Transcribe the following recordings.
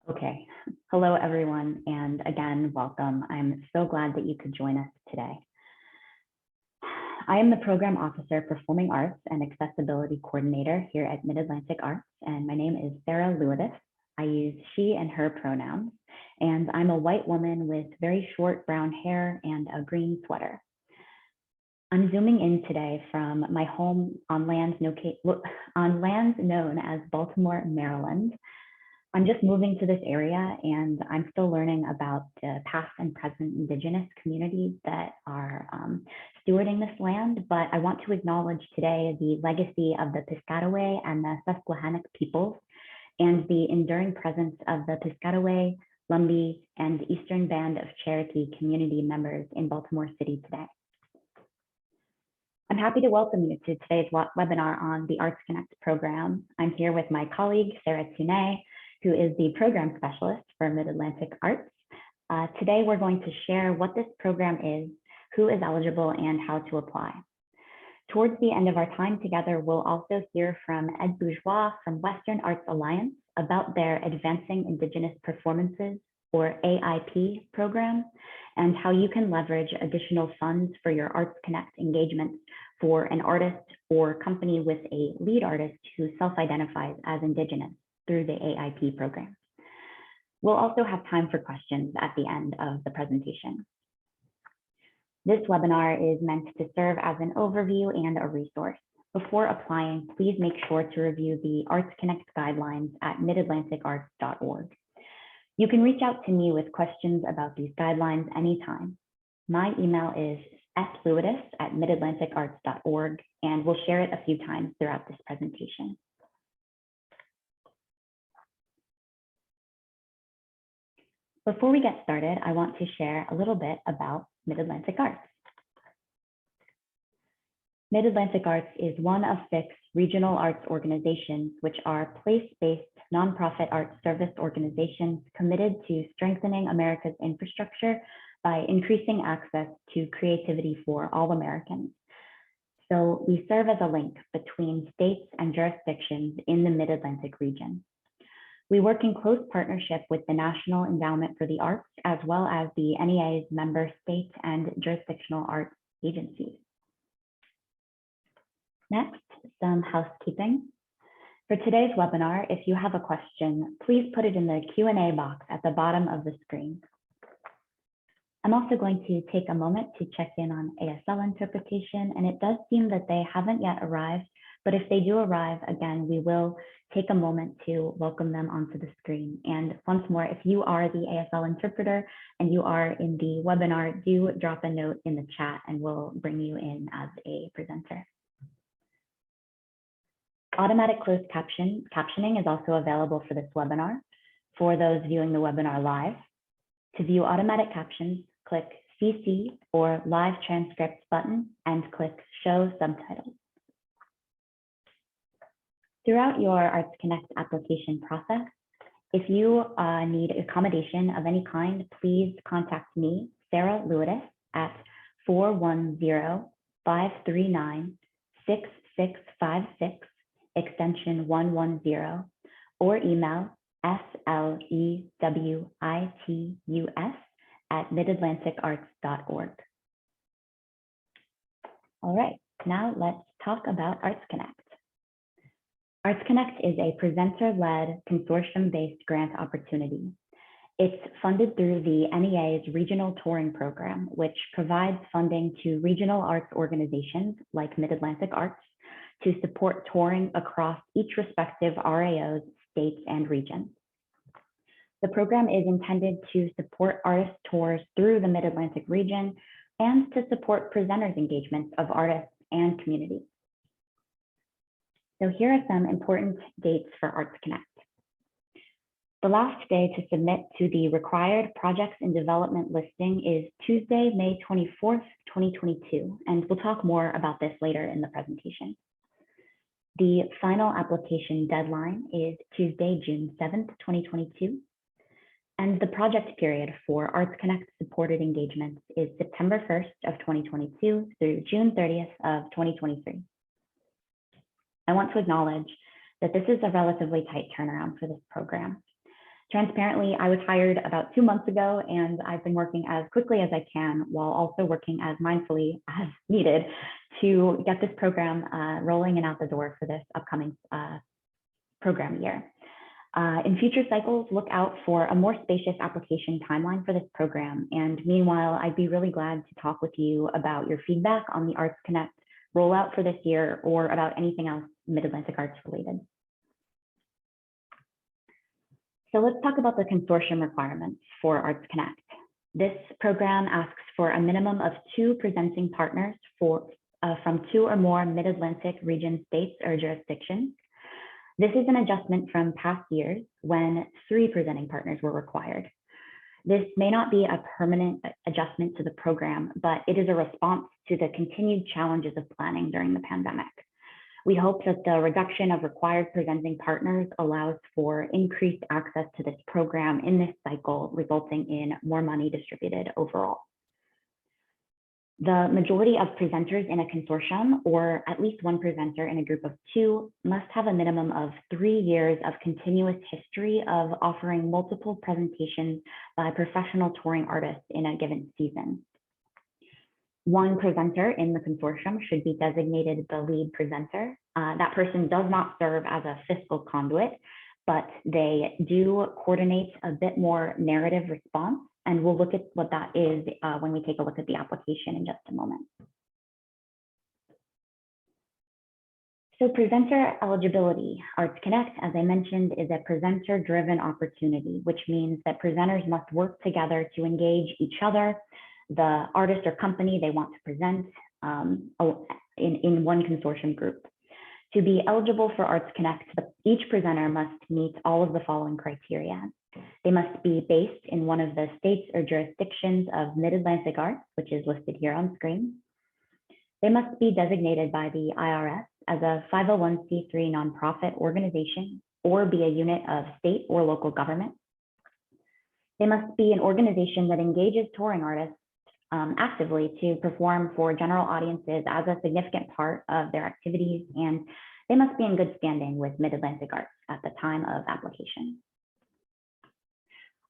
Okay, hello everyone, and again, welcome. I'm so glad that you could join us today. I am the Program Officer, Performing Arts and Accessibility Coordinator here at MidAtlantic Arts, and my name is Sarah Lewis. I use she and her pronouns, and I'm a white woman with very short brown hair and a green sweater. I'm zooming in today from my home on land known as Baltimore, Maryland. I'm just moving to this area and I'm still learning about the past and present Indigenous communities that are stewarding this land, but I want to acknowledge today the legacy of the Piscataway and the Susquehannock peoples and the enduring presence of the Piscataway, Lumbee, and Eastern Band of Cherokee community members in Baltimore City today. I'm happy to welcome you to today's webinar on the ArtsCONNECT program. I'm here with my colleague, Sarah Tunay, who is the program specialist for MidAtlantic Arts. Today, we're going to share what this program is, who is eligible, and how to apply. Towards the end of our time together, we'll also hear from Ed Bourgeois from Western Arts Alliance about their Advancing Indigenous Performances, or AIP program, and how you can leverage additional funds for your ArtsCONNECT engagements for an artist or company with a lead artist who self-identifies as Indigenous through the AIP program. We'll also have time for questions at the end of the presentation. This webinar is meant to serve as an overview and a resource. Before applying, please make sure to review the ArtsCONNECT guidelines at midAtlanticarts.org. You can reach out to me with questions about these guidelines anytime. My email is slewis@midAtlanticarts.org, and we'll share it a few times throughout this presentation. Before we get started, I want to share a little bit about MidAtlantic Arts. MidAtlantic Arts is one of 6 regional arts organizations, which are place-based nonprofit arts service organizations committed to strengthening America's infrastructure by increasing access to creativity for all Americans. So we serve as a link between states and jurisdictions in the Mid-Atlantic region. We work in close partnership with the National Endowment for the Arts, as well as the NEA's member state and jurisdictional arts agencies. Next, some housekeeping. For today's webinar, if you have a question, please put it in the Q&A box at the bottom of the screen. I'm also going to take a moment to check in on ASL interpretation, and it does seem that they haven't yet arrived, but if they do arrive, again, we will take a moment to welcome them onto the screen. And once more, if you are the ASL interpreter and you are in the webinar, do drop a note in the chat and we'll bring you in as a presenter. Automatic closed captioning is also available for this webinar for those viewing the webinar live. To view automatic captions, click CC or Live Transcripts button and click Show Subtitles. Throughout your ArtsCONNECT application process, if you need accommodation of any kind, please contact me, Sarah Lewis, at 410-539-6656, extension 110, or email slewitus@midAtlanticarts.org. All right, now let's talk about ArtsCONNECT. ArtsCONNECT is a presenter-led, consortium-based grant opportunity. It's funded through the NEA's Regional Touring Program, which provides funding to regional arts organizations like MidAtlantic Arts to support touring across each respective RAO's states and regions. The program is intended to support artist tours through the Mid-Atlantic region and to support presenters' engagements of artists and communities. So here are some important dates for ArtsCONNECT. The last day to submit to the required projects in development listing is Tuesday, May 24th, 2022, and we'll talk more about this later in the presentation. The final application deadline is Tuesday, June 7th, 2022. And the project period for ArtsCONNECT supported engagements is September 1st of 2022 through June 30th of 2023. I want to acknowledge that this is a relatively tight turnaround for this program. Transparently, I was hired about 2 months ago, and I've been working as quickly as I can while also working as mindfully as needed to get this program rolling and out the door for this upcoming program year. In future cycles, look out for a more spacious application timeline for this program. And meanwhile, I'd be really glad to talk with you about your feedback on the ArtsConnect rollout for this year or about anything else Mid-Atlantic Arts related. So let's talk about the consortium requirements for ArtsConnect. This program asks for a minimum of 2 presenting partners from 2 or more Mid-Atlantic region states or jurisdictions. This is an adjustment from past years when 3 presenting partners were required. This may not be a permanent adjustment to the program, but it is a response to the continued challenges of planning during the pandemic. We hope that the reduction of required presenting partners allows for increased access to this program in this cycle, resulting in more money distributed overall. The majority of presenters in a consortium, or at least 1 presenter in a group of 2, must have a minimum of 3 years of continuous history of offering multiple presentations by professional touring artists in a given season. 1 presenter in the consortium should be designated the lead presenter. That person does not serve as a fiscal conduit, but they do coordinate a bit more narrative response, and we'll look at what that is when we take a look at the application in just a moment. So presenter eligibility. ArtsConnect, as I mentioned, is a presenter-driven opportunity, which means that presenters must work together to engage each other, the artist or company they want to present in one consortium group. To be eligible for ArtsConnect, each presenter must meet all of the following criteria. They must be based in one of the states or jurisdictions of Mid-Atlantic Arts, which is listed here on screen. They must be designated by the IRS as a 501c3 nonprofit organization or be a unit of state or local government. They must be an organization that engages touring artists actively to perform for general audiences as a significant part of their activities, and they must be in good standing with Mid-Atlantic Arts at the time of application.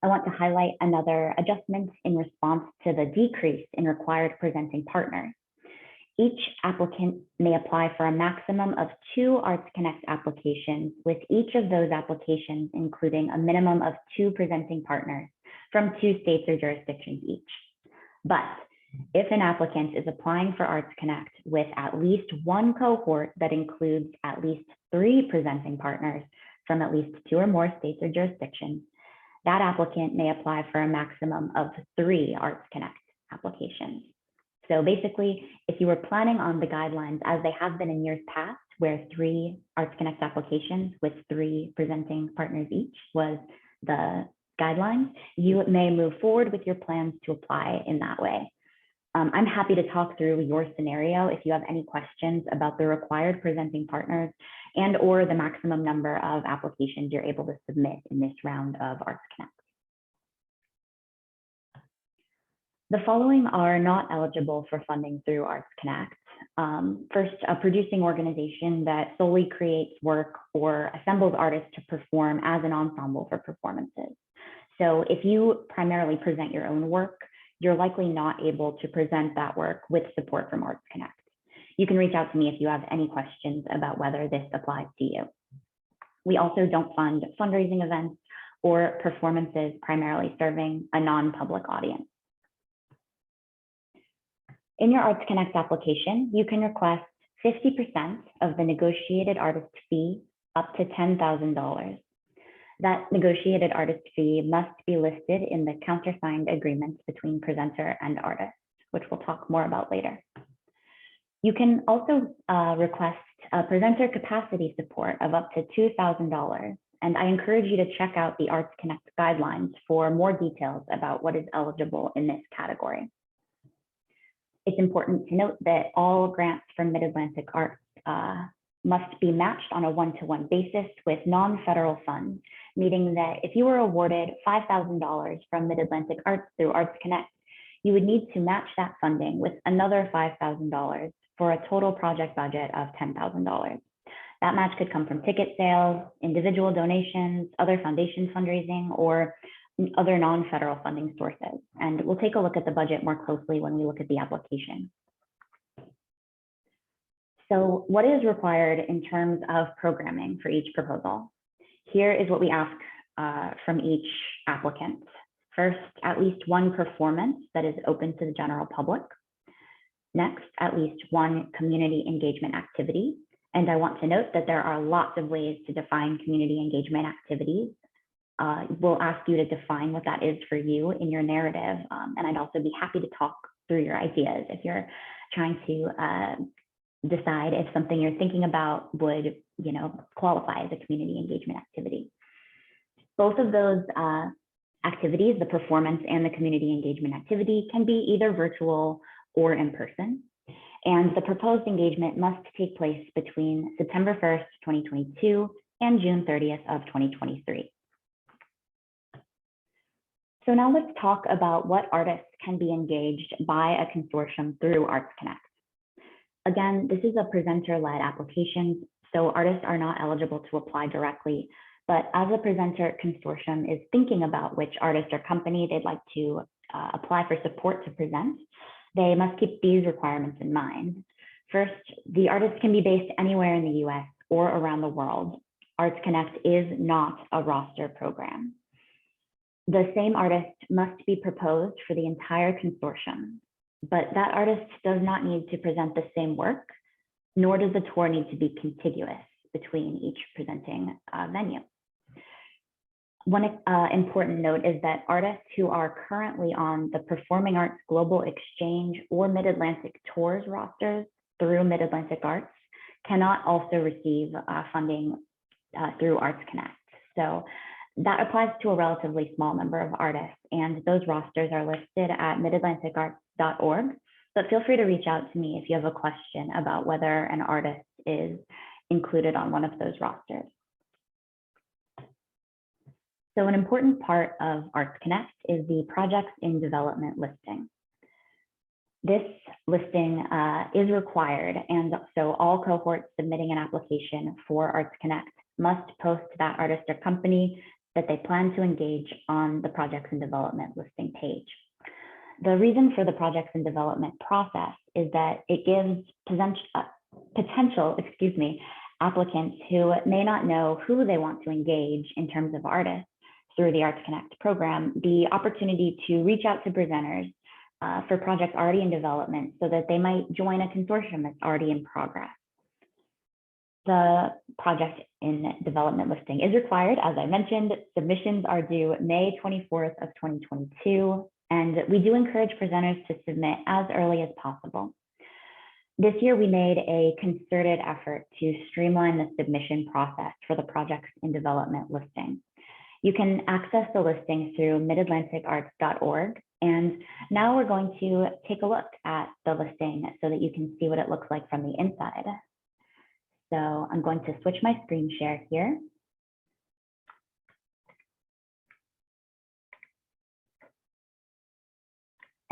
I want to highlight another adjustment in response to the decrease in required presenting partners. Each applicant may apply for a maximum of 2 ArtsConnect applications, with each of those applications including a minimum of 2 presenting partners from 2 states or jurisdictions each. But if an applicant is applying for ArtsConnect with at least 1 cohort that includes at least 3 presenting partners from at least 2 or more states or jurisdictions, that applicant may apply for a maximum of 3 ArtsConnect applications. So basically, if you were planning on the guidelines as they have been in years past, where 3 ArtsConnect applications with 3 presenting partners each was the guidelines, you may move forward with your plans to apply in that way. I'm happy to talk through your scenario if you have any questions about the required presenting partners and or the maximum number of applications you're able to submit in this round of ArtsConnect. The following are not eligible for funding through ArtsConnect. First, a producing organization that solely creates work or assembles artists to perform as an ensemble for performances. So if you primarily present your own work, you're likely not able to present that work with support from ArtsConnect. You can reach out to me if you have any questions about whether this applies to you. We also don't fund fundraising events or performances primarily serving a non-public audience. In your ArtsConnect application, you can request 50% of the negotiated artist fee up to $10,000. That negotiated artist fee must be listed in the countersigned agreements between presenter and artist, which we'll talk more about later. You can also request a presenter capacity support of up to $2,000, and I encourage you to check out the ArtsConnect guidelines for more details about what is eligible in this category. It's important to note that all grants from Mid-Atlantic Arts must be matched on a one-to-one basis with non-federal funds, meaning that if you were awarded $5,000 from Mid-Atlantic Arts through ArtsConnect, you would need to match that funding with another $5,000 for a total project budget of $10,000. That match could come from ticket sales, individual donations, other foundation fundraising, or other non-federal funding sources. And we'll take a look at the budget more closely when we look at the application. So what is required in terms of programming for each proposal? Here is what we ask from each applicant. First, at least one performance that is open to the general public. Next, at least one community engagement activity. And I want to note that there are lots of ways to define community engagement activities. We'll ask you to define what that is for you in your narrative. And I'd also be happy to talk through your ideas if you're trying to decide if something you're thinking about would, qualify as a community engagement activity. Both of those activities, the performance and the community engagement activity, can be either virtual or in person. And the proposed engagement must take place between September 1st, 2022 and June 30th of 2023. So now let's talk about what artists can be engaged by a consortium through ArtsCONNECT. Again, this is a presenter-led application, so artists are not eligible to apply directly. But as a presenter consortium is thinking about which artist or company they'd like to apply for support to present, they must keep these requirements in mind. First, the artist can be based anywhere in the US or around the world. ArtsCONNECT is not a roster program. The same artist must be proposed for the entire consortium, but that artist does not need to present the same work, nor does the tour need to be contiguous between each presenting venue. One important note is that artists who are currently on the Performing Arts Global Exchange or MidAtlantic Tours rosters through MidAtlantic Arts cannot also receive funding through ArtsCONNECT. So that applies to a relatively small number of artists, and those rosters are listed at MidAtlanticArts.org. But feel free to reach out to me if you have a question about whether an artist is included on one of those rosters. So an important part of ArtsCONNECT is the projects in development listing. This listing is required, and so all cohorts submitting an application for ArtsCONNECT must post that artist or company that they plan to engage on the projects in development listing page. The reason for the projects in development process is that it gives potential applicants who may not know who they want to engage in terms of artists through the ArtsCONNECT program, the opportunity to reach out to presenters for projects already in development so that they might join a consortium that's already in progress. The project in development listing is required, as I mentioned. Submissions are due May 24th of 2022, and we do encourage presenters to submit as early as possible. This year, we made a concerted effort to streamline the submission process for the projects in development listing. You can access the listing through MidAtlanticArts.org. And now we're going to take a look at the listing so that you can see what it looks like from the inside. So I'm going to switch my screen share here.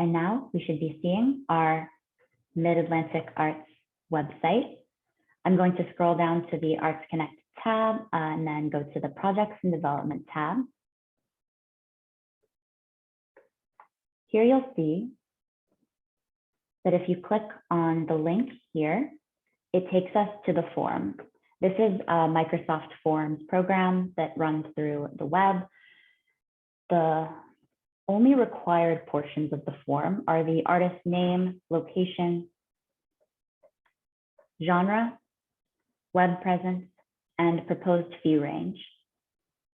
And now we should be seeing our MidAtlantic Arts website. I'm going to scroll down to the ArtsCONNECT tab and then go to the Projects and Development tab. Here you'll see that if you click on the link here, it takes us to the form. This is a Microsoft Forms program that runs through the web. The only required portions of the form are the artist name, location, genre, web presence, and proposed fee range.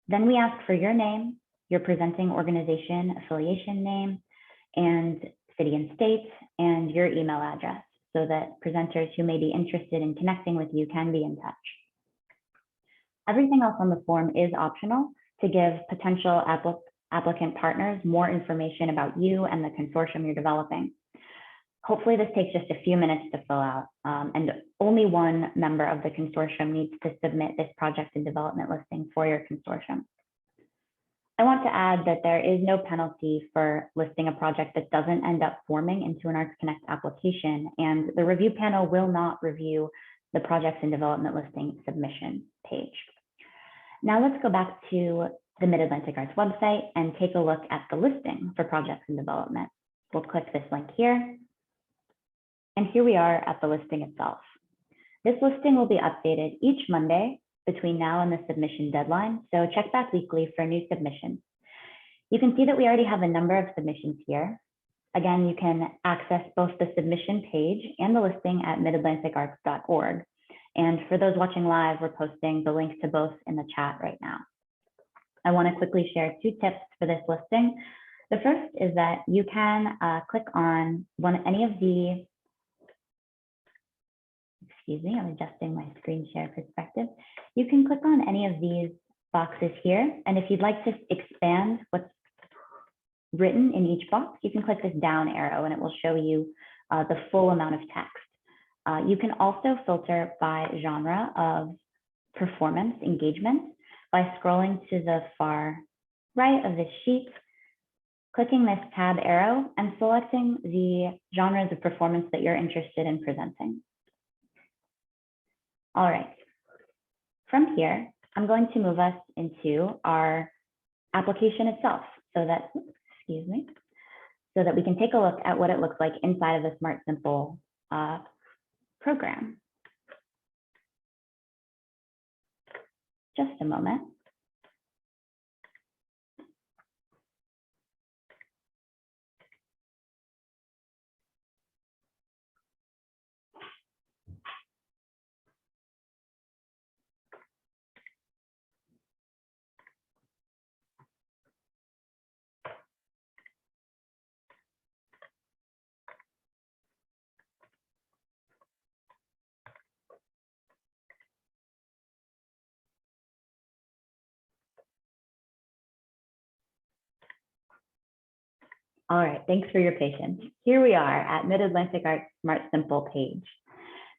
Then we ask for your name, your presenting organization affiliation name, and city and state, and your email address so that presenters who may be interested in connecting with you can be in touch. Everything else on the form is optional to give potential applicant partners more information about you and the consortium you're developing. Hopefully this takes just a few minutes to fill out, and only one member of the consortium needs to submit this project and development listing for your consortium. I want to add that there is no penalty for listing a project that doesn't end up forming into an ArtsCONNECT application, and the review panel will not review the projects in development listing submission page. Now let's go back to the Mid-Atlantic Arts website and take a look at the listing for projects in development. We'll click this link here. And here we are at the listing itself. This listing will be updated each Monday between now and the submission deadline, so check back weekly for new submissions. You can see that we already have a number of submissions here. Again, you can access both the submission page and the listing at midatlanticarts.org. And for those watching live, we're posting the links to both in the chat right now. I want to quickly share 2 tips for this listing. The first is that you can click on any of the, excuse me, I'm adjusting my screen share perspective. You can click on any of these boxes here. And if you'd like to expand what's written in each box, you can click this down arrow and it will show you the full amount of text. You can also filter by genre of performance engagement by scrolling to the far right of this sheet, clicking this tab arrow and selecting the genres of performance that you're interested in presenting. All right, from here, I'm going to move us into our application itself so that, excuse me, so that we can take a look at what it looks like inside of the Smart Simple program. Just a moment. All right, thanks for your patience. Here we are at Mid-Atlantic Arts Smart Simple page.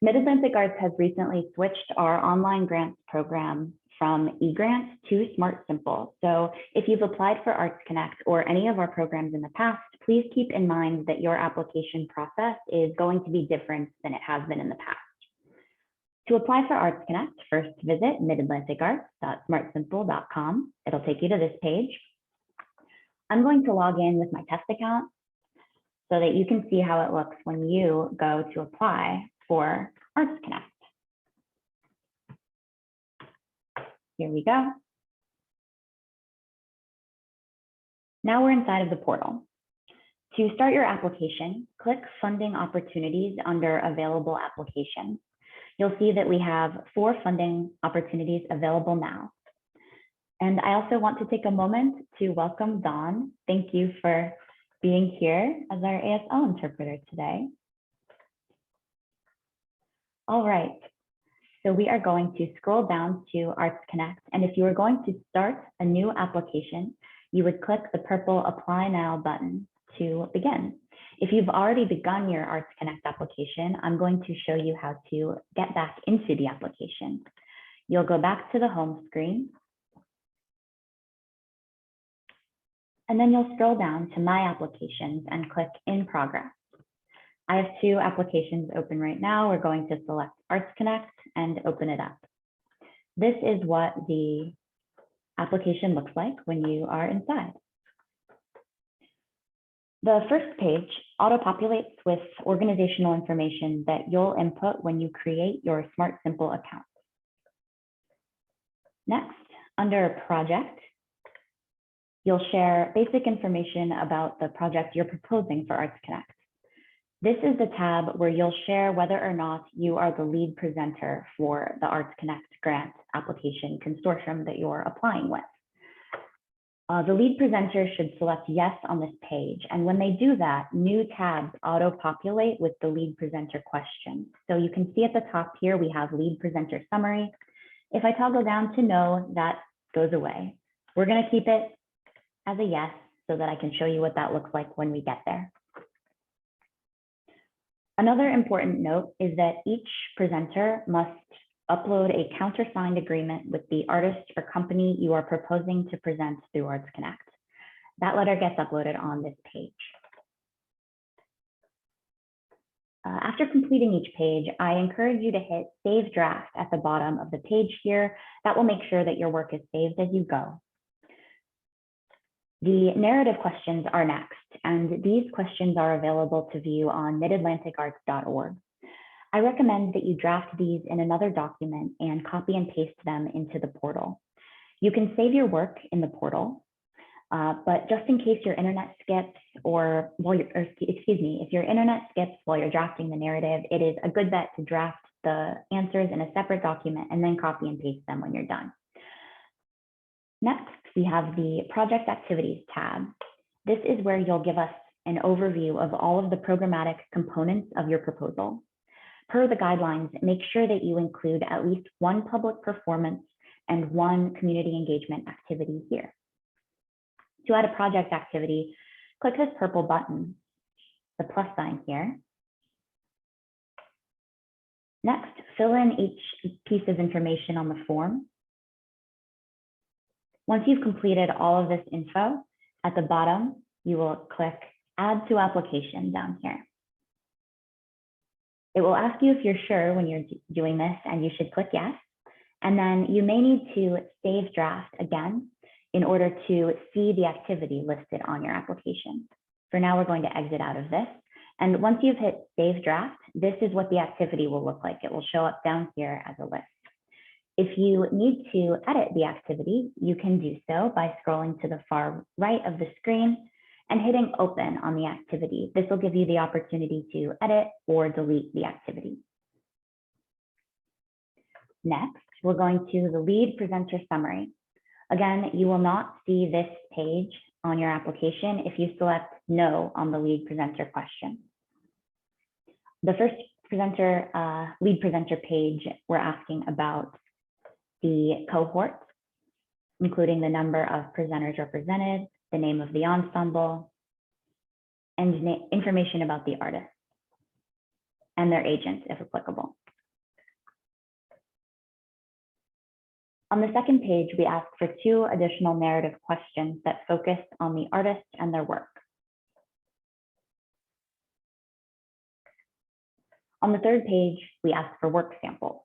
Mid-Atlantic Arts has recently switched our online grants program from eGrants to Smart Simple. So if you've applied for ArtsCONNECT or any of our programs in the past, please keep in mind that your application process is going to be different than it has been in the past. To apply for ArtsCONNECT, first visit midatlanticarts.smartsimple.com. It'll take you to this page. I'm going to log in with my test account so that you can see how it looks when you go to apply for ArtsCONNECT. Here we go. Now we're inside of the portal. To start your application, click Funding Opportunities under Available Applications. You'll see that we have 4 funding opportunities available now. And I also want to take a moment to welcome Dawn. Thank you for being here as our ASL interpreter today. All right, so we are going to scroll down to ArtsCONNECT. And if you are going to start a new application, you would click the purple Apply Now button to begin. If you've already begun your ArtsCONNECT application, I'm going to show you how to get back into the application. You'll go back to the home screen. And then you'll scroll down to My Applications and click In Progress. I have 2 applications open right now. We're going to select ArtsCONNECT and open it up. This is what the application looks like when you are inside. The first page auto-populates with organizational information that you'll input when you create your Smart Simple account. Next, under Project, you'll share basic information about the project you're proposing for ArtsCONNECT. This is the tab where you'll share whether or not you are the lead presenter for the ArtsCONNECT grant application consortium that you're applying with. The lead presenter should select yes on this page. And when they do that, new tabs auto-populate with the lead presenter question. So you can see at the top here, we have lead presenter summary. If I toggle down to no, that goes away. We're going to keep it as a yes so that I can show you what that looks like when we get there. Another important note is that each presenter must upload a countersigned agreement with the artist or company you are proposing to present through ArtsCONNECT. That letter gets uploaded on this page. After completing each page, I encourage you to hit Save Draft at the bottom of the page here. That will make sure that your work is saved as you go. The narrative questions are next, and these questions are available to view on MidAtlanticArts.org. I recommend that you draft these in another document and copy and paste them into the portal. You can save your work in the portal, but just in case your internet skips if your internet skips while you're drafting the narrative, it is a good bet to draft the answers in a separate document and then copy and paste them when you're done. Next, we have the Project Activities tab. This is where you'll give us an overview of all of the programmatic components of your proposal. Per the guidelines, make sure that you include at least one public performance and one community engagement activity here. To add a project activity, click this purple button, the plus sign here. Next, fill in each piece of information on the form. Once you've completed all of this info, at the bottom, you will click Add to Application down here. It will ask you if you're sure when you're doing this, and you should click yes. And then you may need to save draft again in order to see the activity listed on your application. For now, we're going to exit out of this. And once you've hit Save Draft, this is what the activity will look like. It will show up down here as a list. If you need to edit the activity, you can do so by scrolling to the far right of the screen and hitting Open on the activity. This will give you the opportunity to edit or delete the activity. Next, we're going to the lead presenter summary. Again, you will not see this page on your application if you select No on the lead presenter question. The first lead presenter page, we're asking about the cohort, including the number of presenters represented, the name of the ensemble, and information about the artist and their agent, if applicable. On the second page, we ask for 2 additional narrative questions that focus on the artist and their work. On the third page, we ask for work samples.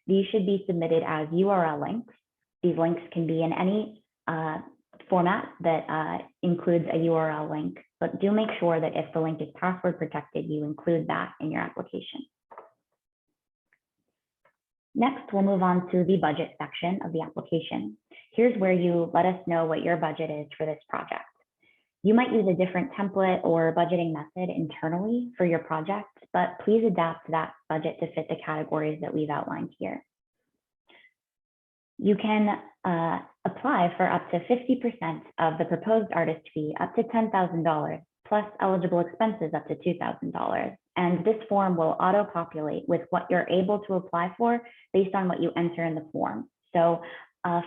These should be submitted as URL links. These links can be in any format that includes a URL link, but do make sure that if the link is password protected, you include that in your application. Next, we'll move on to the budget section of the application. Here's where you let us know what your budget is for this project. You might use a different template or budgeting method internally for your project, but please adapt that budget to fit the categories that we've outlined here. You can apply for up to 50% of the proposed artist fee up to $10,000 plus eligible expenses up to $2,000. And this form will auto-populate with what you're able to apply for based on what you enter in the form. So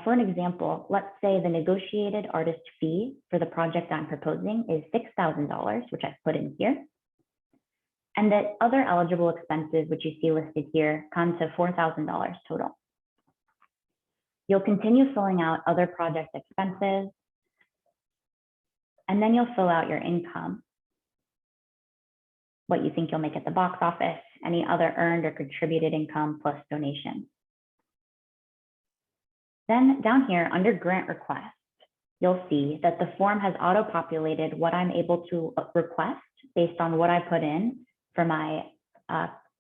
for an example, let's say the negotiated artist fee for the project I'm proposing is $6,000, which I've put in here. And that other eligible expenses, which you see listed here, come to $4,000 total. You'll continue filling out other project expenses, and then you'll fill out your income, what you think you'll make at the box office, any other earned or contributed income plus donations. Then down here under grant request, you'll see that the form has auto-populated what I'm able to request based on what I put in for my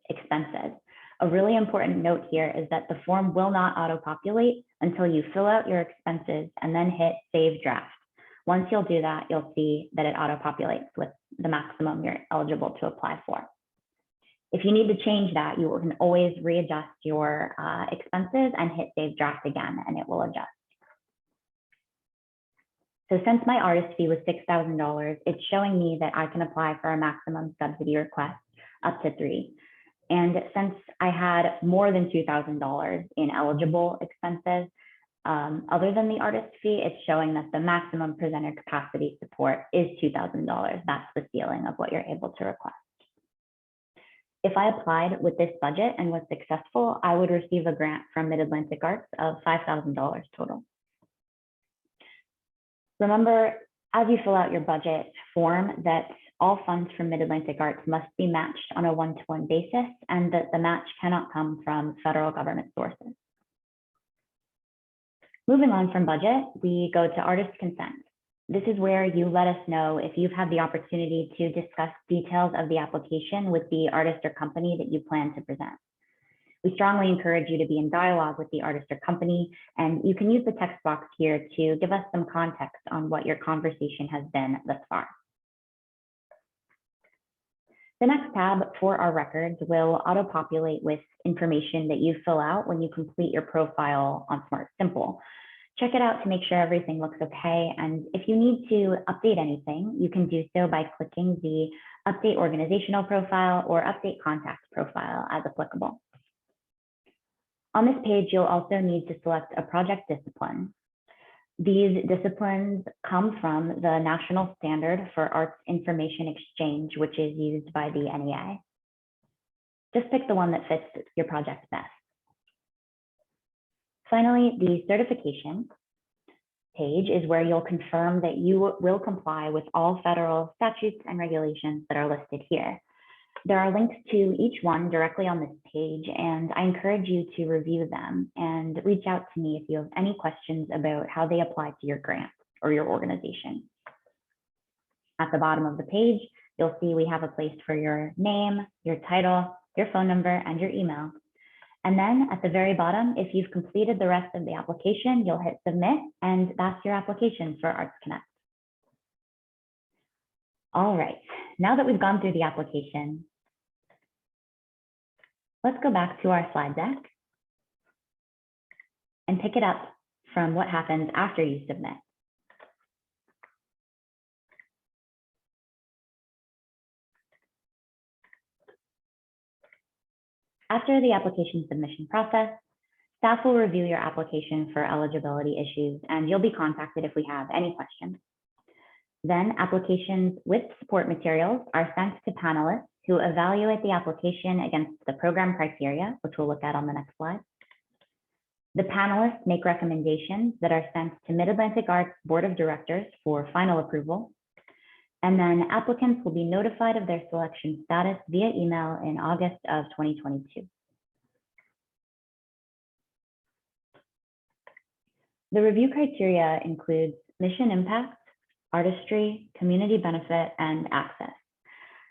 expenses. A really important note here is that the form will not auto-populate until you fill out your expenses and then hit Save Draft. Once you'll do that, you'll see that it auto-populates with the maximum you're eligible to apply for. If you need to change that, you can always readjust your expenses and hit Save Draft again, and it will adjust. So since my artist fee was $6,000, it's showing me that I can apply for a maximum subsidy request up to 3. And since I had more than $2,000 in eligible expenses, other than the artist fee, it's showing that the maximum presenter capacity support is $2,000. That's the ceiling of what you're able to request. If I applied with this budget and was successful, I would receive a grant from MidAtlantic Arts of $5,000 total. Remember, as you fill out your budget form, that all funds from MidAtlantic Arts must be matched on a one-to-one basis, and that the match cannot come from federal government sources. Moving on from budget, we go to artist consent. This is where you let us know if you've had the opportunity to discuss details of the application with the artist or company that you plan to present. We strongly encourage you to be in dialogue with the artist or company, and you can use the text box here to give us some context on what your conversation has been thus far. The next tab for our records will auto-populate with information that you fill out when you complete your profile on Smart Simple. Check it out to make sure everything looks okay, and if you need to update anything, you can do so by clicking the Update Organizational Profile or Update Contact Profile as applicable. On this page, you'll also need to select a project discipline. These disciplines come from the National Standard for Arts Information Exchange, which is used by the NEA. Just pick the one that fits your project best. Finally, the certification page is where you'll confirm that you will comply with all federal statutes and regulations that are listed here. There are links to each one directly on this page, and I encourage you to review them and reach out to me if you have any questions about how they apply to your grant or your organization. At the bottom of the page, you'll see we have a place for your name, your title, your phone number, and your email. And then at the very bottom, if you've completed the rest of the application, you'll hit submit, and that's your application for ArtsCONNECT. All right, now that we've gone through the application, let's go back to our slide deck and pick it up from what happens after you submit. After the application submission process, staff will review your application for eligibility issues, and you'll be contacted if we have any questions. Then applications with support materials are sent to panelists who evaluate the application against the program criteria, which we'll look at on the next slide. The panelists make recommendations that are sent to MidAtlantic Arts Board of Directors for final approval. And then applicants will be notified of their selection status via email in August of 2022. The review criteria includes mission impact, artistry, community benefit, and access.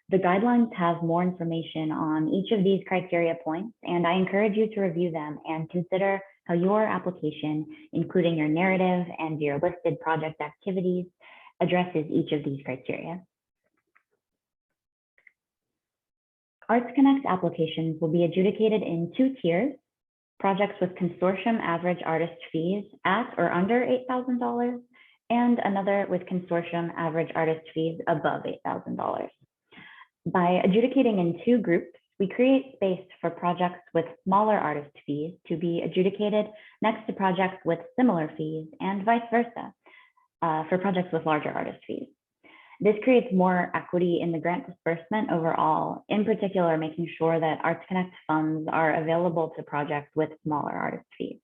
The guidelines have more information on each of these criteria points, and I encourage you to review them and consider how your application, including your narrative and your listed project activities, addresses each of these criteria. ArtsCONNECT applications will be adjudicated in 2 tiers: projects with consortium average artist fees at or under $8,000, and another with consortium average artist fees above $8,000. By adjudicating in 2 groups, we create space for projects with smaller artist fees to be adjudicated next to projects with similar fees, and vice versa for projects with larger artist fees. This creates more equity in the grant disbursement overall, in particular making sure that ArtsCONNECT funds are available to projects with smaller artist fees.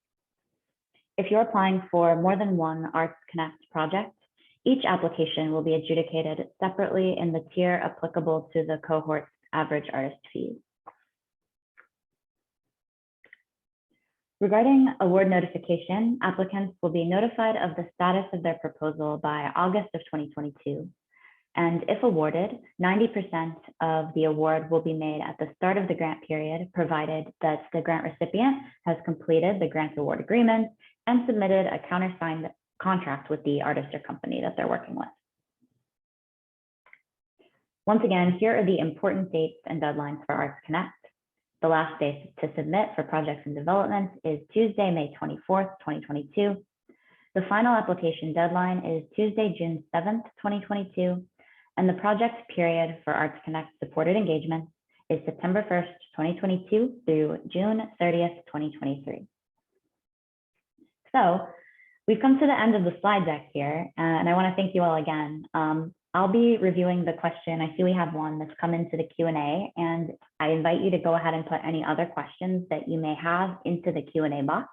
If you're applying for more than one ArtsCONNECT project, each application will be adjudicated separately in the tier applicable to the cohort's average artist fees. Regarding award notification, applicants will be notified of the status of their proposal by August of 2022. And if awarded, 90% of the award will be made at the start of the grant period, provided that the grant recipient has completed the grant award agreement and submitted a countersigned contract with the artist or company that they're working with. Once again, here are the important dates and deadlines for ArtsCONNECT. The last day to submit for projects in development is Tuesday, May 24th, 2022. The final application deadline is Tuesday, June 7th, 2022. And the project period for ArtsCONNECT supported engagements is September 1st, 2022 through June 30th, 2023. So we've come to the end of the slide deck here, and I want to thank you all again. I'll be reviewing the question. I see we have one that's come into the Q&A, and I invite you to go ahead and put any other questions that you may have into the Q&A box.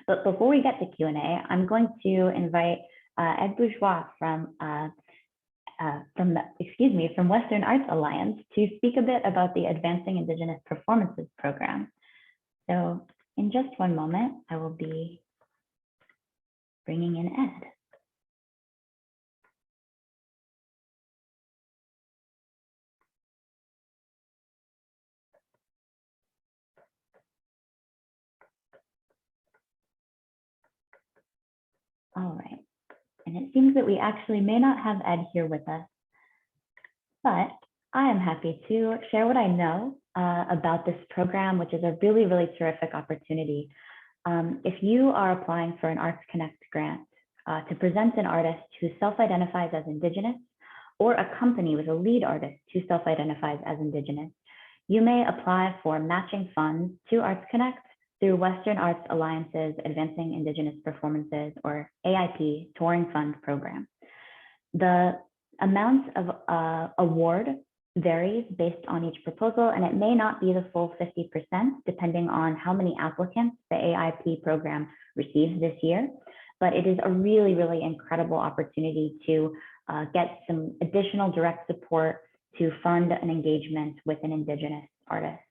But before we get to Q&A, I'm going to invite Ed Bourgeois from from Western Arts Alliance to speak a bit about the Advancing Indigenous Performances program. So in just one moment, I will be bringing in Ed. All right, and it seems that we actually may not have Ed here with us, but I am happy to share what I know about this program, which is a really, really terrific opportunity. If you are applying for an ArtsCONNECT grant to present an artist who self-identifies as Indigenous, or a company with a lead artist who self-identifies as Indigenous, you may apply for matching funds to ArtsCONNECT through Western Arts Alliance's Advancing Indigenous Performances, or AIP Touring Fund program. The amount of award varies based on each proposal, and it may not be the full 50%, depending on how many applicants the AIP program receives this year. But it is a really, really incredible opportunity to get some additional direct support to fund an engagement with an Indigenous artist.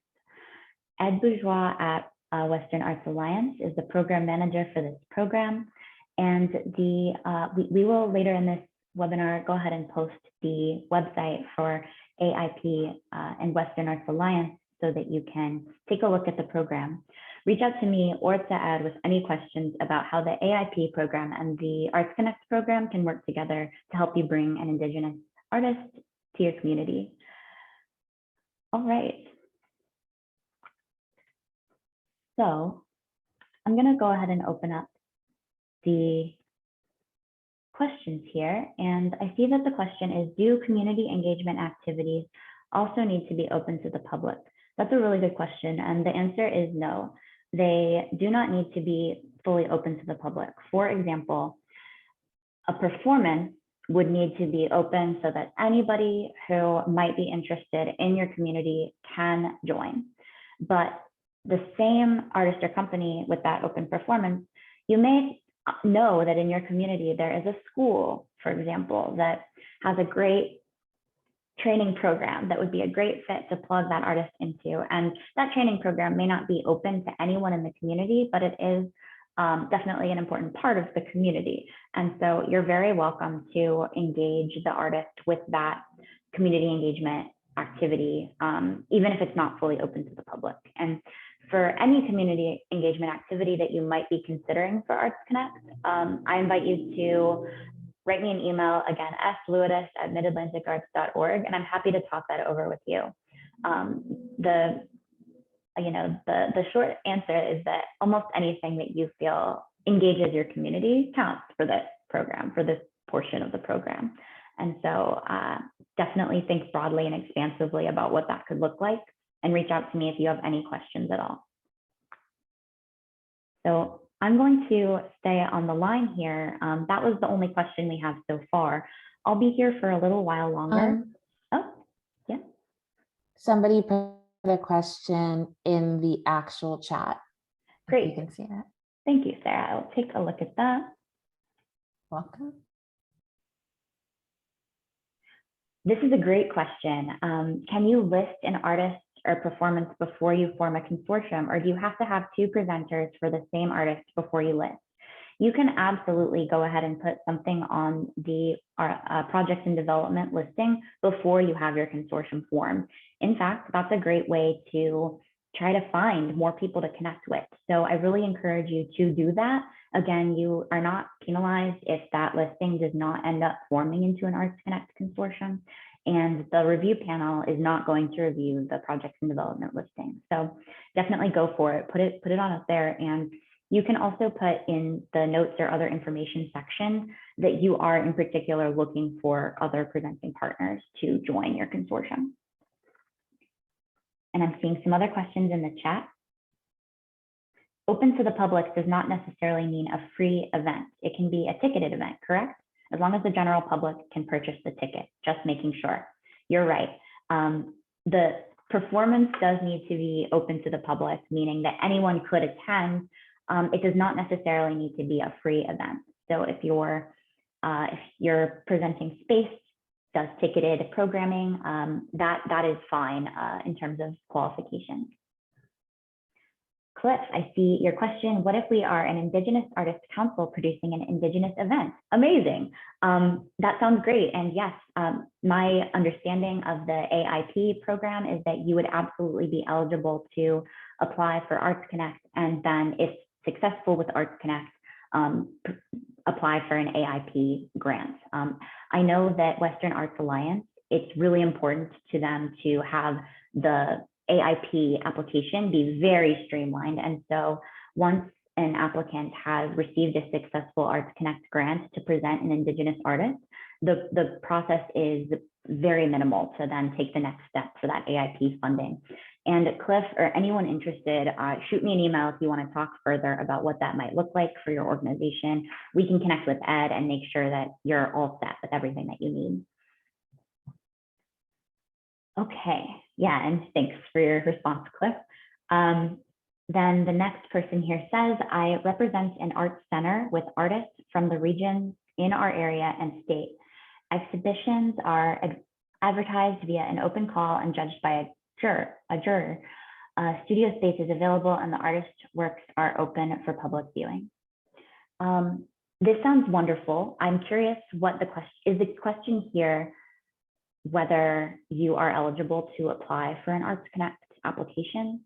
Ed Bourgeois at Western Arts Alliance is the program manager for this program. And we will later in this webinar go ahead and post the website for AIP and Western Arts Alliance so that you can take a look at the program. Reach out to me or to Ed with any questions about how the AIP program and the ArtsCONNECT program can work together to help you bring an Indigenous artist to your community. All right. So I'm going to go ahead and open up the questions here. And I see that the question is, do community engagement activities also need to be open to the public? That's a really good question. And the answer is no. They do not need to be fully open to the public. For example, a performance would need to be open so that anybody who might be interested in your community can join. But the same artist or company with that open performance, you may know that in your community there is a school, for example, that has a great training program that would be a great fit to plug that artist into. And that training program may not be open to anyone in the community, but it is definitely an important part of the community. And so you're very welcome to engage the artist with that community engagement activity, even if it's not fully open to the public. And for any community engagement activity that you might be considering for ArtsCONNECT, I invite you to write me an email, again, fluidus@midatlanticarts.org, and I'm happy to talk that over with you. The short answer is that almost anything that you feel engages your community counts for this program, for this portion of the program. And so definitely think broadly and expansively about what that could look like, and reach out to me if you have any questions at all. So I'm going to stay on the line here. That was the only question we have so far. I'll be here for a little while longer. Oh, yeah. Somebody put a question in the actual chat. Great. You can see that. Thank you, Sarah. I'll take a look at that. Welcome. This is a great question. Can you list an artist or performance before you form a consortium, or do you have to have two presenters for the same artist before you list? You can absolutely go ahead and put something on the project and development listing before you have your consortium formed. In fact, that's a great way to try to find more people to connect with. So I really encourage you to do that. Again, you are not penalized if that listing does not end up forming into an ArtsCONNECT consortium, and the review panel is not going to review the projects and development listing. So definitely go for it, put it on up there. And you can also put in the notes or other information section that you are in particular looking for other presenting partners to join your consortium. And I'm seeing some other questions in the chat. Open to the public does not necessarily mean a free event. It can be a ticketed event, correct? As long as the general public can purchase the ticket, just making sure. You're right. The performance does need to be open to the public, meaning that anyone could attend. It does not necessarily need to be a free event. So if you're presenting space does ticketed programming, that is fine in terms of qualifications. Cliff, I see your question. What if we are an Indigenous Artist Council producing an Indigenous event? Amazing. That sounds great. And yes, my understanding of the AIP program is that you would absolutely be eligible to apply for ArtsCONNECT, and then if successful with ArtsCONNECT, apply for an AIP grant. I know that Western Arts Alliance, it's really important to them to have the AIP application be very streamlined. And so once an applicant has received a successful ArtsCONNECT grant to present an Indigenous artist, the process is very minimal to then take the next step for that AIP funding. And Cliff, or anyone interested, shoot me an email if you want to talk further about what that might look like for your organization. We can connect with Ed and make sure that you're all set with everything that you need. Okay, yeah, and thanks for your response, Cliff. Then the next person here says, I represent an arts center with artists from the region in our area and state. Exhibitions are advertised via an open call and judged by a juror. Studio space is available and the artist works are open for public viewing. This sounds wonderful. I'm curious what the question here, whether you are eligible to apply for an ArtsCONNECT application.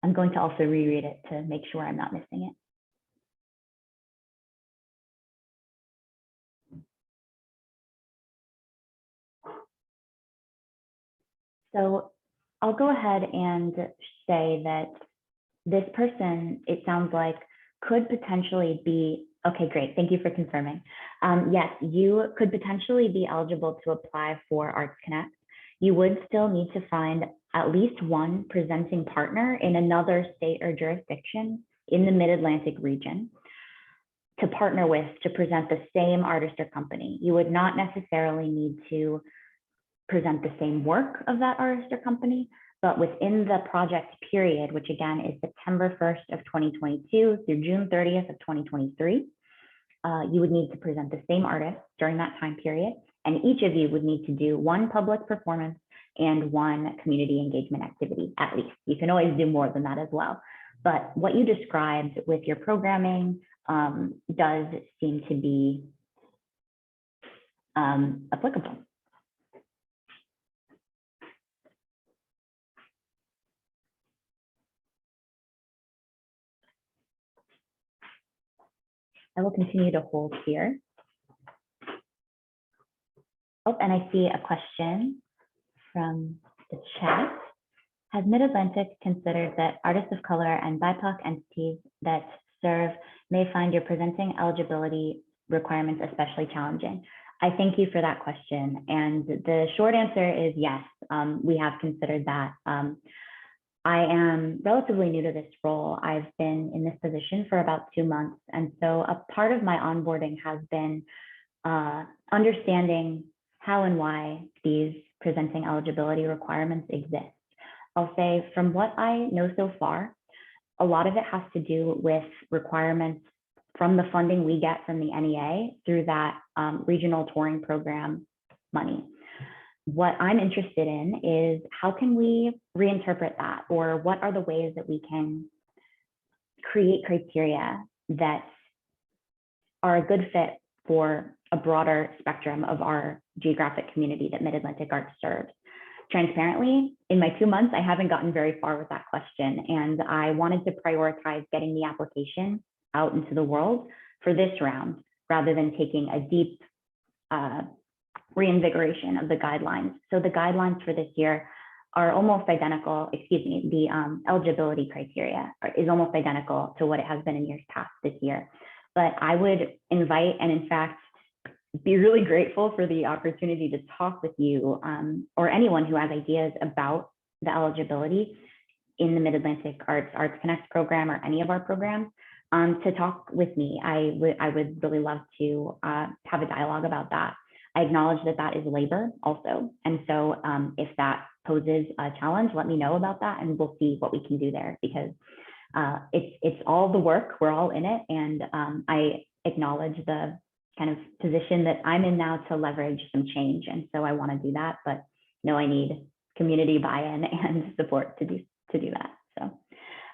I'm going to also reread it to make sure I'm not missing it. So I'll go ahead and say that this person, it sounds like, could potentially be, okay, great, thank you for confirming. Yes, you could potentially be eligible to apply for ArtsCONNECT. You would still need to find at least one presenting partner in another state or jurisdiction in the Mid-Atlantic region to partner with to present the same artist or company. You would not necessarily need to present the same work of that artist or company, but within the project period, which again is September 1st of 2022 through June 30th of 2023, you would need to present the same artist during that time period, and each of you would need to do one public performance and one community engagement activity at least. You can always do more than that as well. But what you described with your programming does seem to be applicable. I will continue to hold here. Oh, and I see a question from the chat. Has Mid-Atlantic considered that artists of color and BIPOC entities that serve may find your presenting eligibility requirements especially challenging? I thank you for that question. And the short answer is yes, we have considered that. I am relatively new to this role. I've been in this position for about 2 months. And so a part of my onboarding has been understanding how and why these presenting eligibility requirements exist. I'll say from what I know so far, a lot of it has to do with requirements from the funding we get from the NEA through that regional touring program money. What I'm interested in is how can we reinterpret that, or what are the ways that we can create criteria that are a good fit for a broader spectrum of our geographic community that Mid-Atlantic Arts serves. Transparently, in my 2 months, I haven't gotten very far with that question, and I wanted to prioritize getting the application out into the world for this round, rather than taking a deep reinvigoration of the guidelines. So the guidelines for this year are almost identical, excuse me, the eligibility criteria is almost identical to what it has been in years past this year. But I would invite, and in fact, be really grateful for the opportunity to talk with you or anyone who has ideas about the eligibility in the Mid-Atlantic Arts ArtsCONNECT program or any of our programs to talk with me. I would really love to have a dialogue about that. I acknowledge that that is labor also. And so if that poses a challenge, let me know about that and we'll see what we can do there, because it's all the work, we're all in it. And I acknowledge the kind of position that I'm in now to leverage some change. And so I want to do that, but I need community buy-in and support to do that. So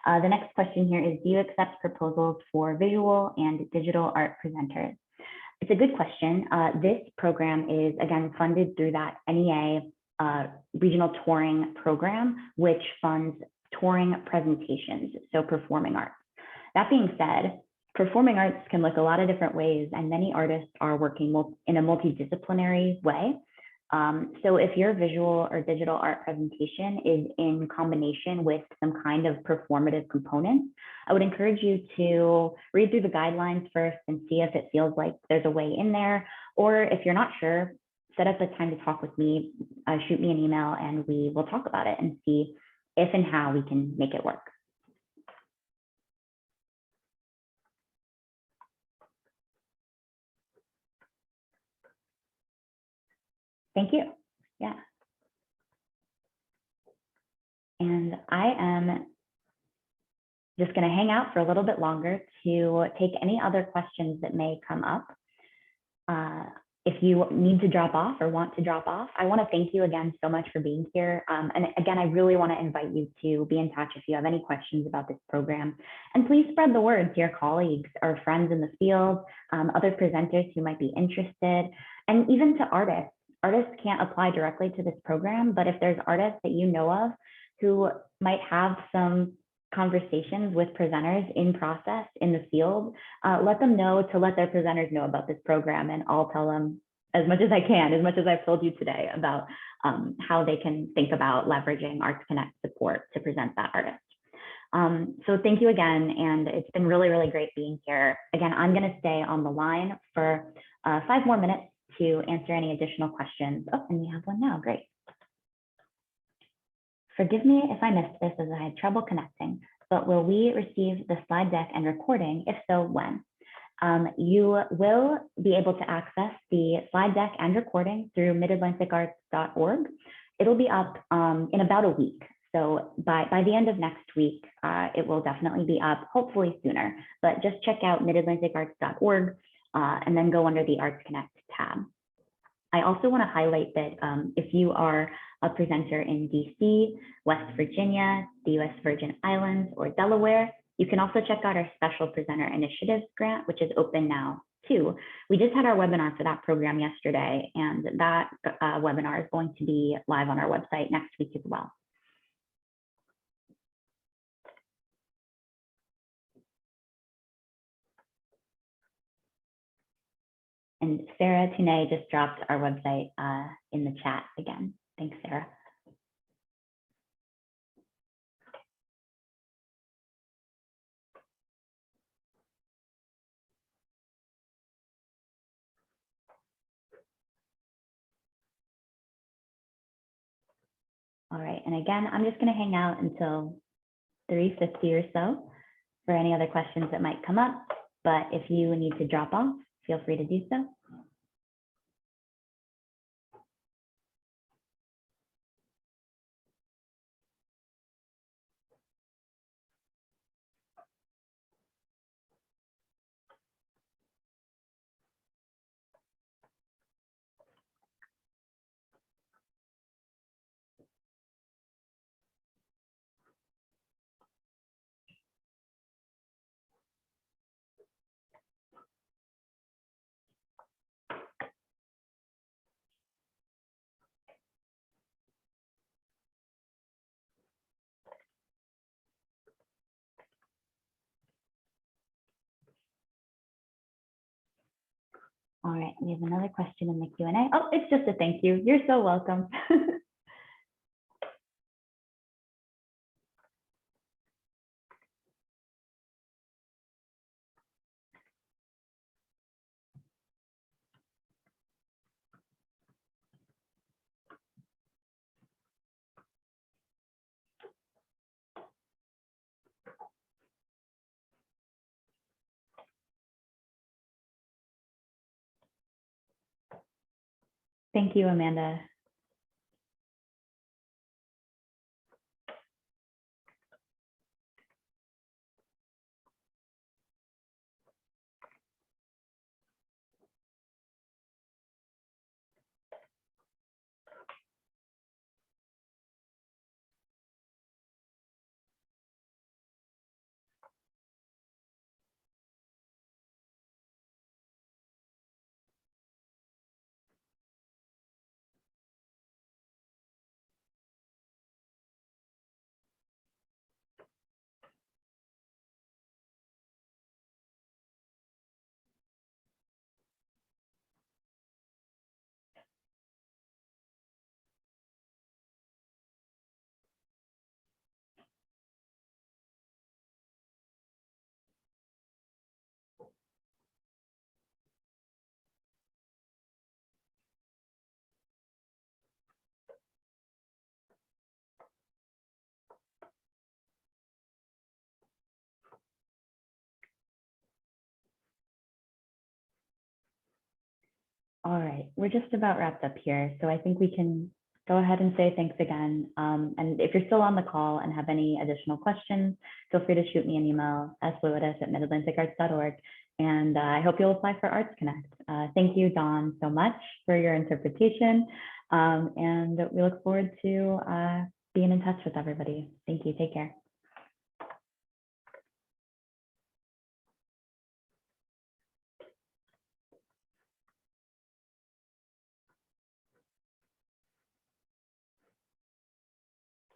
the next question here is, do you accept proposals for visual and digital art presenters? It's a good question. This program is, again, funded through that NEA regional touring program, which funds touring presentations, so performing arts. That being said, performing arts can look a lot of different ways, and many artists are working in a multidisciplinary way. So if your visual or digital art presentation is in combination with some kind of performative component, I would encourage you to read through the guidelines first and see if it feels like there's a way in there. Or if you're not sure, set up a time to talk with me, shoot me an email, and we will talk about it and see if and how we can make it work. Thank you. Yeah. And I am just going to hang out for a little bit longer to take any other questions that may come up. If you need to drop off or want to drop off, I want to thank you again so much for being here. And again, I really want to invite you to be in touch if you have any questions about this program. And please spread the word to your colleagues or friends in the field, other presenters who might be interested, and even to artists. Artists can't apply directly to this program, but if there's artists that you know of who might have some conversations with presenters in process in the field, let them know to let their presenters know about this program, and I'll tell them as much as I can, as much as I've told you today, about how they can think about leveraging ArtsCONNECT support to present that artist. So thank you again, and it's been really, really great being here. Again, I'm going to stay on the line for 5 more minutes to answer any additional questions. Oh, and we have one now, great. Forgive me if I missed this as I had trouble connecting, but will we receive the slide deck and recording? If so, when? You will be able to access the slide deck and recording through MidAtlanticArts.org. It'll be up in about a week. So by the end of next week, it will definitely be up, hopefully sooner, but just check out MidAtlanticArts.org and then go under the ArtsCONNECT tab. I also want to highlight that if you are a presenter in DC, West Virginia, the US Virgin Islands, or Delaware, you can also check out our Special Presenter Initiatives grant, which is open now too. We just had our webinar for that program yesterday, and that webinar is going to be live on our website next week as well. And Sarah Tunay just dropped our website in the chat again. Thanks, Sarah. All right, and again, I'm just going to hang out until 3:50 or so for any other questions that might come up. But if you need to drop off, feel free to do so. All right, we have another question in the Q&A. Oh, it's just a thank you. You're so welcome. Thank you, Amanda. right, we're just about wrapped up here. So I think we can go ahead and say thanks again. And if you're still on the call and have any additional questions, feel free to shoot me an email, sfluidus@midatlanticarts.org. And I hope you'll apply for ArtsConnect. Thank you, Dawn, so much for your interpretation. And we look forward to being in touch with everybody. Thank you. Take care.